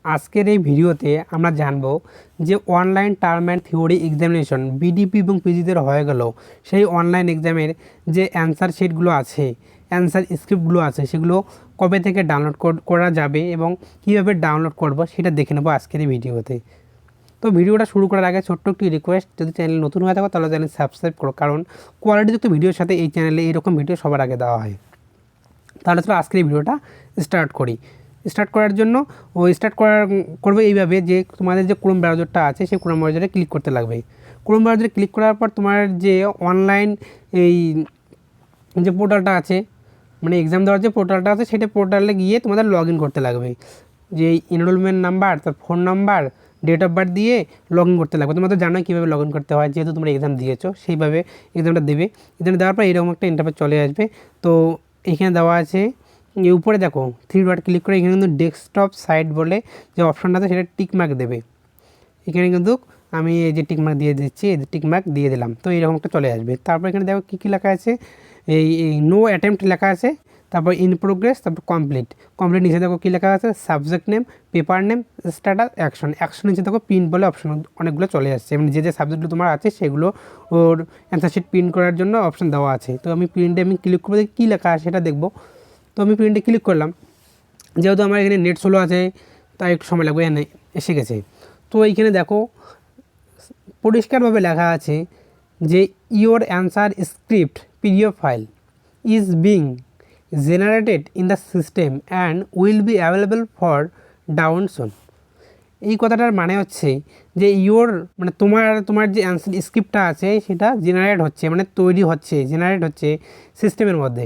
আজকের এই ভিডিওতে আমরা জানব যে online term and theory examination BDP এবং পিজিদের হয়ে গেল সেই অনলাইন এক্সামের যে অ্যান্সার শিটগুলো আছে, অ্যান্সার স্ক্রিপ্টগুলো আছে, সেগুলো কবে থেকে ডাউনলোড করা যাবে এবং কীভাবে ডাউনলোড করব সেটা দেখে নেবো আজকের এই ভিডিওতে। তো ভিডিওটা শুরু করার আগে ছোট্ট একটি রিকোয়েস্ট, যদি চ্যানেল নতুন হয়ে থাকো তাহলে চ্যানেল সাবস্ক্রাইব করো, কারণ কোয়ালিটিযুক্ত ভিডিওর সাথে এই চ্যানেলে এইরকম ভিডিও সবার আগে দেওয়া হয়। তাহলে চলো আজকের এই ভিডিওটা স্টার্ট করি। স্টার্ট করার জন্য করবে এইভাবে যে তোমাদের যে ক্রোম ব্রাউজারটা আছে সেই ক্রোম ব্রাউজারে ক্লিক করতে লাগবে। ক্রোম ব্রাউজারে ক্লিক করার পর তোমার যে অনলাইন এই যে পোর্টালটা আছে, মানে এক্সাম দেওয়ার যে পোর্টালটা আছে, সেটা পোর্টালে গিয়ে তোমাদের লগ ইন করতে লাগবে। যে এনরোলমেন্ট নাম্বার, তার phone number, date of birth দিয়ে লগ ইন করতে লাগবে। তোমাদের জানোই কীভাবে লগ ইন করতে হয়, যেহেতু তোমরা এক্সাম দিয়েছো সেইভাবে এক্সামটা দেবে। এক্সাম দেওয়ার পর এরকম একটা ইন্টারফেস চলে আসবে। তো এখানে দেওয়া আছে, উপরে দেখো 3 ডট ক্লিক করে এখানে কিন্তু ডেস্কটপ সাইট বলে যে অপশানটা আছে সেটা টিকমার্ক দেবে। এখানে কিন্তু আমি এই যে টিকমার্ক দিয়ে দিচ্ছি, এই যে টিকমার্ক দিয়ে দিলাম, তো এইরকম একটা চলে আসবে। তারপর এখানে দেখো কী কী লেখা আছে, এই নো অ্যাটেম্পট লেখা আছে, তারপর ইন প্রোগ্রেস, তারপর কমপ্লিট নিচে দেখো কী লেখা আছে, subject name, paper name, status, action নিচে দেখো প্রিন্ট বলে অপশন অনেকগুলো চলে আসছে। মানে যে সাবজেক্টগুলো তোমার আছে সেগুলো ওর অ্যান্সার শিট প্রিন্ট করার জন্য অপশন দেওয়া আছে। তো আমি প্রিন্টে ক্লিক করবো, কী লেখা আছে সেটা দেখবো। তো আমি প্রিন্টে ক্লিক করলাম, যেহেতু আমার এখানে নেট স্লো আছে তাই একটু সময় লাগবে, এখানে এসে গেছে। তো এইখানে দেখো পরিষ্কারভাবে লেখা আছে যে your answer script PDF file is being generated in the system and will be available for down soon. এই কথাটার মানে হচ্ছে যে মানে তোমার যে অ্যান্সার স্ক্রিপ্টটা আছে সেটা জেনারেট হচ্ছে, মানে তৈরি হচ্ছে, জেনারেট হচ্ছে সিস্টেমের মধ্যে,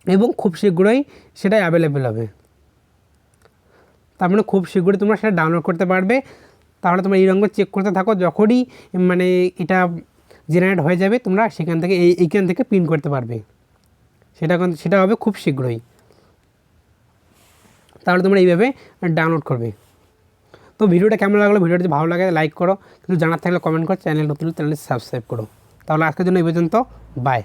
এবং খুব শীঘ্রই সেটা অ্যাভেলেবেল হবে। তার মানে খুব শীঘ্রই তোমরা সেটা ডাউনলোড করতে পারবে। তাহলে তোমরা এই রঙ চেক করতে থাকো, যখনই মানে এটা জেনারেট হয়ে যাবে তোমরা সেখান থেকে এইখান থেকে প্রিন্ট করতে পারবে। সেটা হবে খুব শীঘ্রই। তাহলে তোমরা এইভাবে ডাউনলোড করবে। তো ভিডিওটা কেমন লাগলো, ভিডিওটা যদি ভালো লাগে লাইক করো, কিছু জানার থাকলে কমেন্ট করো, চ্যানেল নতুন চ্যানেলটি সাবস্ক্রাইব করো। তাহলে আজকের জন্য এই পর্যন্ত, বাই।